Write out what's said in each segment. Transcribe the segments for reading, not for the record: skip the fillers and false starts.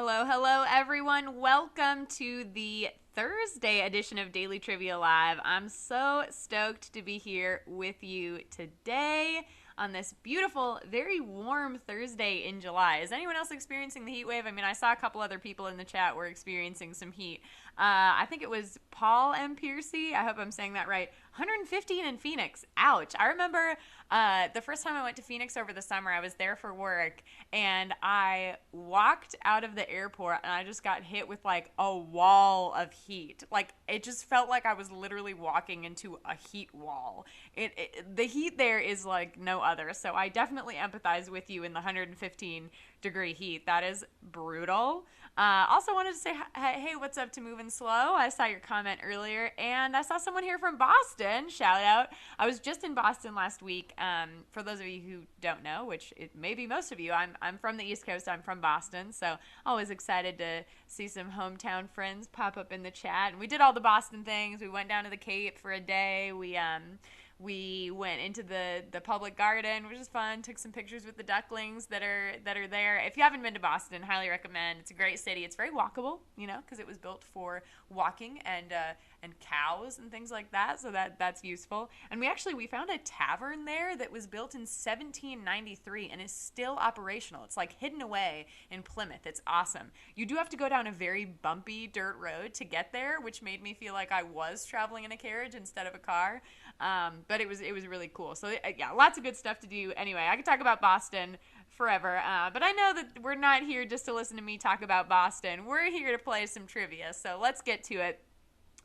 Hello, hello, everyone. Welcome to the Thursday edition of Daily Trivia Live. I'm so stoked to be here with you today on this beautiful, very warm Thursday in July. Is anyone else experiencing the heat wave? I mean, I saw a couple other people in the chat were experiencing some heat. I think it was Paul M. Piercy. I hope I'm saying that right. 115 in Phoenix. Ouch. I remember the first time I went to Phoenix over the summer, I was there for work, and I walked out of the airport, and I just got hit with like a wall of heat. Like, it just felt like I was literally walking into a heat wall. The heat there is like no other, so I definitely empathize with you in the 115-degree heat. That is brutal. Also wanted to say, hey, what's up to Moving Slow? I saw your comment earlier, and I saw someone here from Boston. Shout out. I was just in Boston last week. For those of you who don't know, which it may be most of you, I'm from the East Coast. I'm from Boston, so always excited to see some hometown friends pop up in the chat. And we did all the Boston things. We went down to the Cape for a day. We went into the public garden, which is fun. Took some pictures with the ducklings that are there. If you haven't been to Boston, highly recommend. It's a great city. It's very walkable, because it was built for walking and cows and things like that. So that's useful. And we found a tavern there that was built in 1793 and is still operational. It's like hidden away in Plymouth. It's awesome. You do have to go down a very bumpy dirt road to get there, which made me feel like I was traveling in a carriage instead of a car. But it was really cool. So yeah, lots of good stuff to do. Anyway, I could talk about Boston forever, but I know that we're not here just to listen to me talk about Boston. We're here to play some trivia, so let's get to it.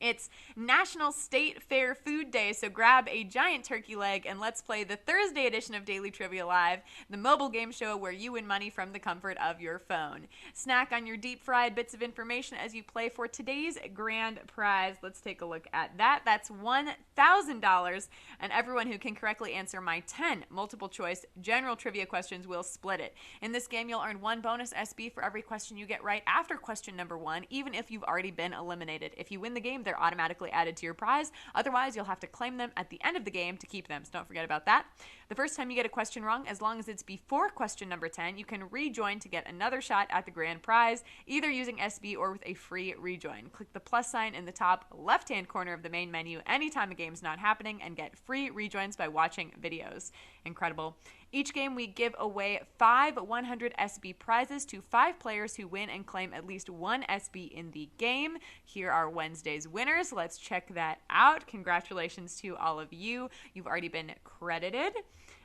It's National State Fair Food Day, so grab a giant turkey leg and let's play the Thursday edition of Daily Trivia Live, the mobile game show where you win money from the comfort of your phone. Snack on your deep-fried bits of information as you play for today's grand prize. Let's take a look at that. That's $1,000, and everyone who can correctly answer my 10 multiple-choice general trivia questions will split it. In this game, you'll earn 1 bonus SB for every question you get right after question number 1, even if you've already been eliminated. If you win the game, they're automatically added to your prize. Otherwise, you'll have to claim them at the end of the game to keep them, so don't forget about that. The first time you get a question wrong, as long as it's before question number 10, you can rejoin to get another shot at the grand prize, either using SB or with a free rejoin. Click the plus sign in the top left-hand corner of the main menu anytime a game's not happening and get free rejoins by watching videos. Incredible. Each game, we give away 5 100 SB prizes to 5 players who win and claim at least 1 SB in the game. Here are Wednesday's winners. Let's check that out. Congratulations to all of you. You've already been credited.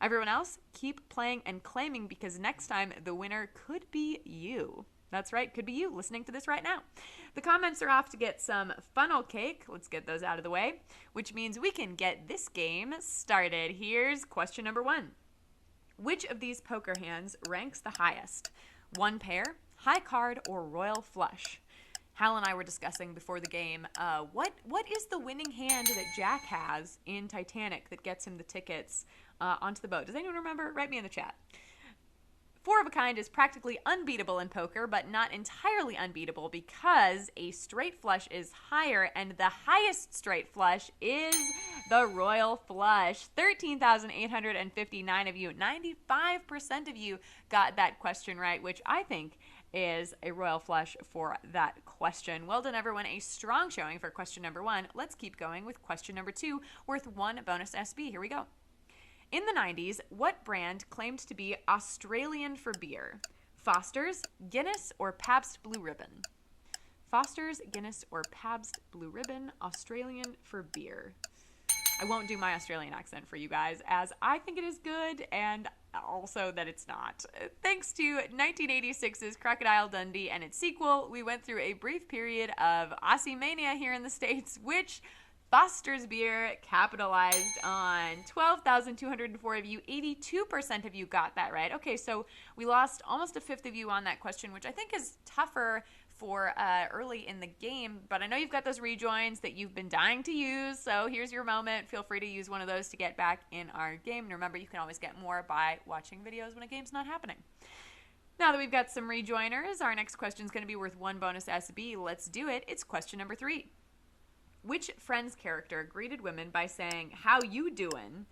Everyone else, keep playing and claiming because next time the winner could be you. That's right, could be you listening to this right now. The comments are off to get some funnel cake. Let's get those out of the way, which means we can get this game started. Here's question number 1. Which of these poker hands ranks the highest? 1 pair, high card, or royal flush? Hal and I were discussing before the game, what is the winning hand that Jack has in Titanic that gets him the tickets onto the boat? Does anyone remember? Write me in the chat. 4 of a kind is practically unbeatable in poker, but not entirely unbeatable because a straight flush is higher, and the highest straight flush is the royal flush. 13,859 of you, 95% of you got that question right, which I think is a royal flush for that question. Well done, everyone. A strong showing for question number 1. Let's keep going with question number 2, worth 1 bonus SB. Here we go. In the 90s, what brand claimed to be Australian for beer? Foster's, Guinness, or Pabst Blue Ribbon? Foster's, Guinness, or Pabst Blue Ribbon, Australian for beer. I won't do my Australian accent for you guys, as I think it is good, and also that it's not. Thanks to 1986's Crocodile Dundee and its sequel, we went through a brief period of Aussie mania here in the States, which Foster's beer capitalized on. 12,204 of you, 82% of you got that right. Okay, so we lost almost a fifth of you on that question, which I think is tougher for early in the game, but I know you've got those rejoins that you've been dying to use, so here's your moment. Feel free to use one of those to get back in our game. And remember, you can always get more by watching videos when a game's not happening. Now that we've got some rejoiners, our next question is going to be worth 1 bonus SB. Let's do it. It's question number 3. Which Friends character greeted women by saying, "How you doing?"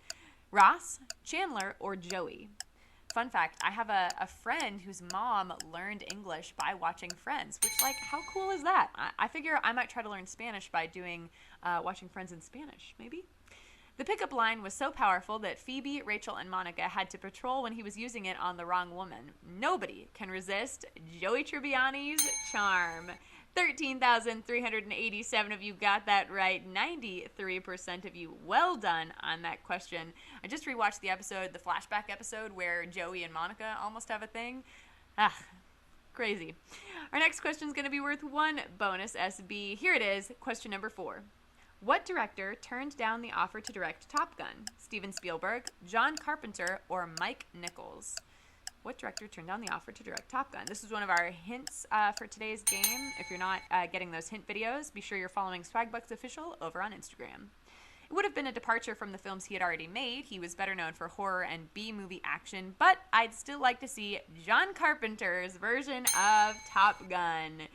Ross, Chandler, or Joey? Fun fact, I have a friend whose mom learned English by watching Friends, which, like, how cool is that? I figure I might try to learn Spanish by watching Friends in Spanish, maybe? The pickup line was so powerful that Phoebe, Rachel, and Monica had to patrol when he was using it on the wrong woman. Nobody can resist Joey Tribbiani's charm. 13,387 of you got that right. 93% of you. Well done on that question. I just rewatched the flashback episode where Joey and Monica almost have a thing. Crazy. Our next question is going to be worth 1 bonus SB. Here it is, question number 4. What director turned down the offer to direct Top Gun? Steven Spielberg, John Carpenter, or Mike Nichols? What director turned down the offer to direct Top Gun? This is one of our hints for today's game. If you're not getting those hint videos, be sure you're following Swagbucks Official over on Instagram. It would have been a departure from the films he had already made. He was better known for horror and B-movie action, but I'd still like to see John Carpenter's version of Top Gun.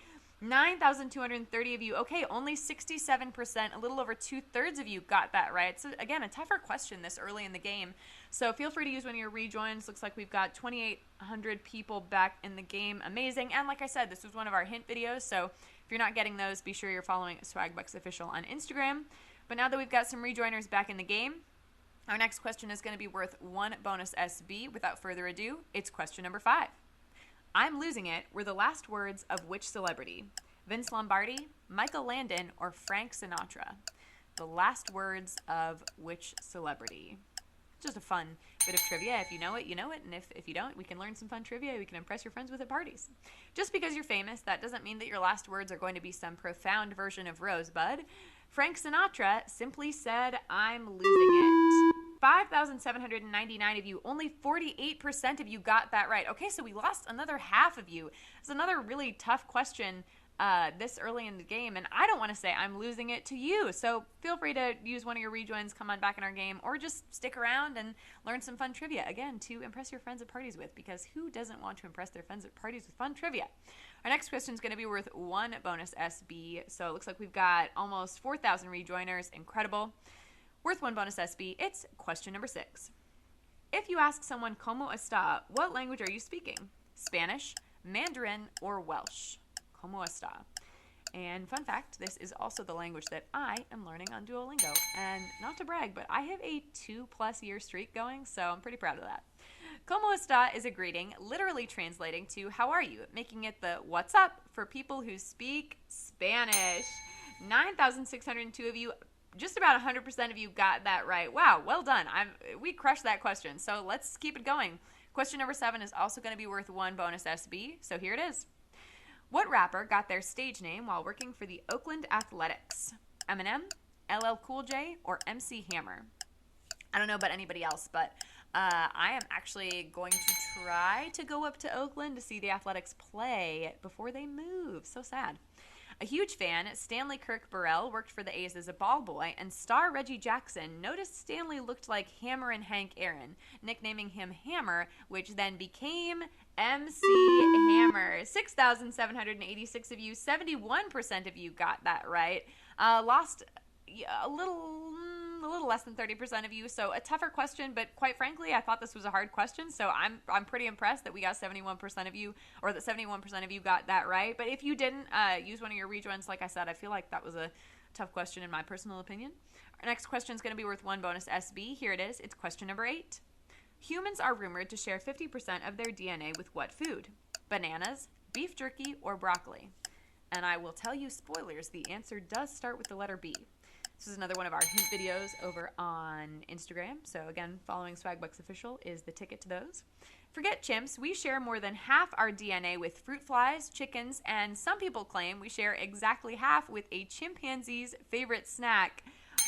9,230 of you. Okay, only 67%, a little over 2/3 of you got that right. So again, a tougher question this early in the game. So feel free to use one of your rejoins. Looks like we've got 2,800 people back in the game. Amazing. And like I said, this was one of our hint videos. So if you're not getting those, be sure you're following Swagbucks Official on Instagram. But now that we've got some rejoiners back in the game, our next question is going to be worth 1 bonus SB. Without further ado, it's question number 5. I'm losing it were the last words of which celebrity? Vince Lombardi, Michael Landon, or Frank Sinatra? The last words of which celebrity? Just a fun bit of trivia. If you know it, you know it. And if you don't, we can learn some fun trivia. We can impress your friends with at parties. Just because you're famous, that doesn't mean that your last words are going to be some profound version of Rosebud. Frank Sinatra simply said, I'm losing it. 5,799 of you, only 48% of you got that right. Okay, so we lost another half of you. It's another really tough question this early in the game, and I don't want to say I'm losing it to you. So feel free to use one of your rejoins, come on back in our game, or just stick around and learn some fun trivia, again, to impress your friends at parties with, because who doesn't want to impress their friends at parties with fun trivia? Our next question is going to be worth 1 bonus SB, so it looks like we've got almost 4,000 rejoiners. Incredible. Worth 1 bonus SB, it's question number 6. If you ask someone como está, what language are you speaking? Spanish, Mandarin, or Welsh? Como está. And fun fact, this is also the language that I am learning on Duolingo. And not to brag, but I have a 2+ year streak going, so I'm pretty proud of that. Como está is a greeting, literally translating to how are you, making it the what's up for people who speak Spanish. 9,602 of you, just about 100% of you got that right. Wow, well done. We crushed that question, so let's keep it going. Question number 7 is also going to be worth 1 bonus SB, so here it is. What rapper got their stage name while working for the Oakland Athletics? Eminem, LL Cool J, or MC Hammer? I don't know about anybody else, but I am actually going to try to go up to Oakland to see the Athletics play before they move. So sad. A huge fan, Stanley Kirk Burrell worked for the A's as a ball boy, and star Reggie Jackson noticed Stanley looked like Hammer and Hank Aaron, nicknaming him Hammer, which then became MC Hammer. 6,786 of you, 71% of you got that right. Lost a little less than 30% of you, so a tougher question, but quite frankly, I thought this was a hard question, so I'm pretty impressed that we got 71% of you, or that 71% of you got that right. But if you didn't, use one of your rejoins. Like I said, I feel like that was a tough question in my personal opinion. Our next question is going to be worth 1 bonus SB. Here it is. It's question number 8. Humans are rumored to share 50% of their DNA with what food? Bananas, beef jerky, or broccoli? And I will tell you, spoilers, the answer does start with the letter B. This is another one of our hint videos over on Instagram. So again, following Swagbucks Official is the ticket to those. Forget chimps, we share more than half our DNA with fruit flies, chickens, and some people claim we share exactly half with a chimpanzee's favorite snack,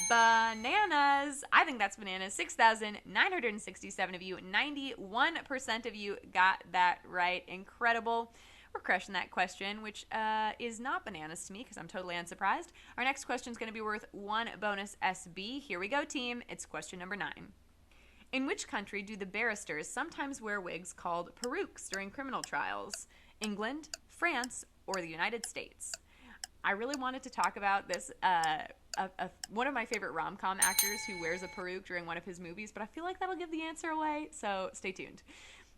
bananas. I think that's bananas. 6,967 of you, 91% of you got that right. Incredible. We're crushing that question, which is not bananas to me because I'm totally unsurprised. Our next question is going to be worth 1 bonus SB. Here we go, team. It's question number 9. In which country do the barristers sometimes wear wigs called perukes during criminal trials? England, France, or the United States? I really wanted to talk about this, one of my favorite rom-com actors who wears a peruke during one of his movies, but I feel like that'll give the answer away, so stay tuned.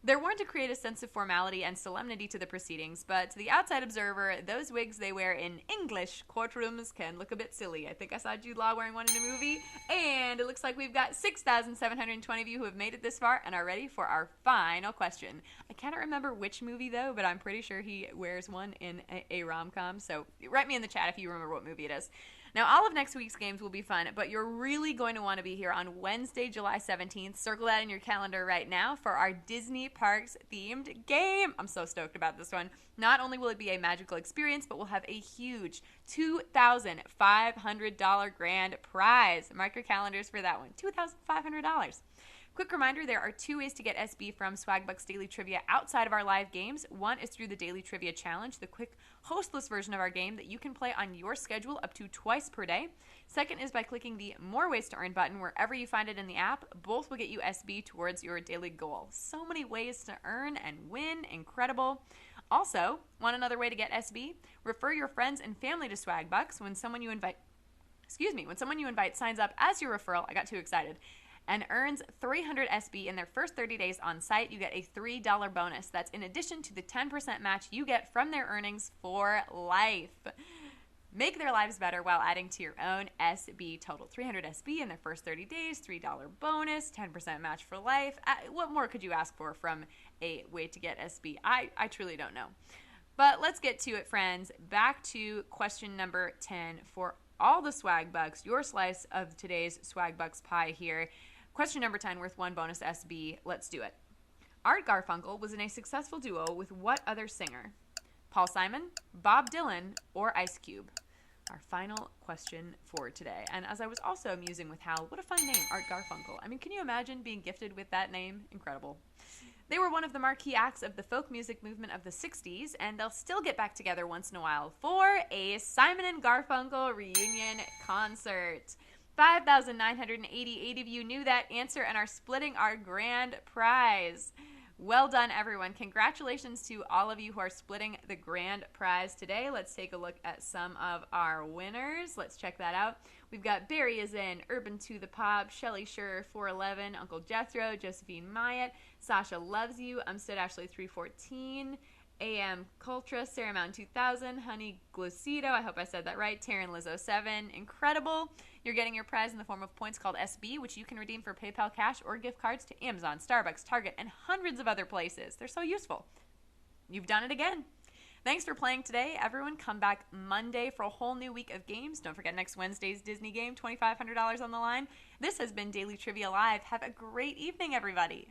They're worn to create a sense of formality and solemnity to the proceedings, but to the outside observer, those wigs they wear in English courtrooms can look a bit silly. I think I saw Jude Law wearing one in a movie, and it looks like we've got 6,720 of you who have made it this far and are ready for our final question. I cannot remember which movie, though, but I'm pretty sure he wears one in a rom-com, so write me in the chat if you remember what movie it is. Now, all of next week's games will be fun, but you're really going to want to be here on Wednesday, July 17th. Circle that in your calendar right now for our Disney Parks themed game. I'm so stoked about this one. Not only will it be a magical experience, but we'll have a huge $2,500 grand prize. Mark your calendars for that one. $2,500. Quick reminder, there are 2 ways to get SB from Swagbucks Daily Trivia outside of our live games. One is through the Daily Trivia Challenge, the quick hostless version of our game that you can play on your schedule up to twice per day. Second is by clicking the More Ways to Earn button wherever you find it in the app. Both will get you SB towards your daily goal. So many ways to earn and win. Incredible. Also, want another way to get SB? Refer your friends and family to Swagbucks when someone you invite signs up as your referral. I got too excited. And earns 300 SB in their first 30 days on site, you get a $3 bonus. That's in addition to the 10% match you get from their earnings for life. Make their lives better while adding to your own SB total. 300 SB in their first 30 days, $3 bonus, 10% match for life. What more could you ask for from a way to get SB? I truly don't know. But let's get to it, friends. Back to question number 10 for all the Swagbucks. Your slice of today's Swagbucks pie here. Question number 10, worth 1 bonus SB. Let's do it. Art Garfunkel was in a successful duo with what other singer? Paul Simon, Bob Dylan, or Ice Cube? Our final question for today. And as I was also musing with Hal, what a fun name, Art Garfunkel. I mean, can you imagine being gifted with that name? Incredible. They were one of the marquee acts of the folk music movement of the 60s, and they'll still get back together once in a while for a Simon and Garfunkel reunion concert. 5,988 of you knew that answer and are splitting our grand prize. Well done, everyone. Congratulations to all of you who are splitting the grand prize today. Let's take a look at some of our winners. Let's check that out. We've got Barry is in, Urban to the Pop, Shelly Sure 411, Uncle Jethro, Josephine Myatt, Sasha Loves You, Umstead Ashley 314, AM Cultra, Sarah Mountain 2000, Honey Glocido, I hope I said that right, Taryn Lizzo 7, incredible. You're getting your prize in the form of points called SB, which you can redeem for PayPal cash or gift cards to Amazon, Starbucks, Target, and hundreds of other places. They're so useful. You've done it again. Thanks for playing today. Everyone, come back Monday for a whole new week of games. Don't forget next Wednesday's Disney game, $2,500 on the line. This has been Daily Trivia Live. Have a great evening, everybody.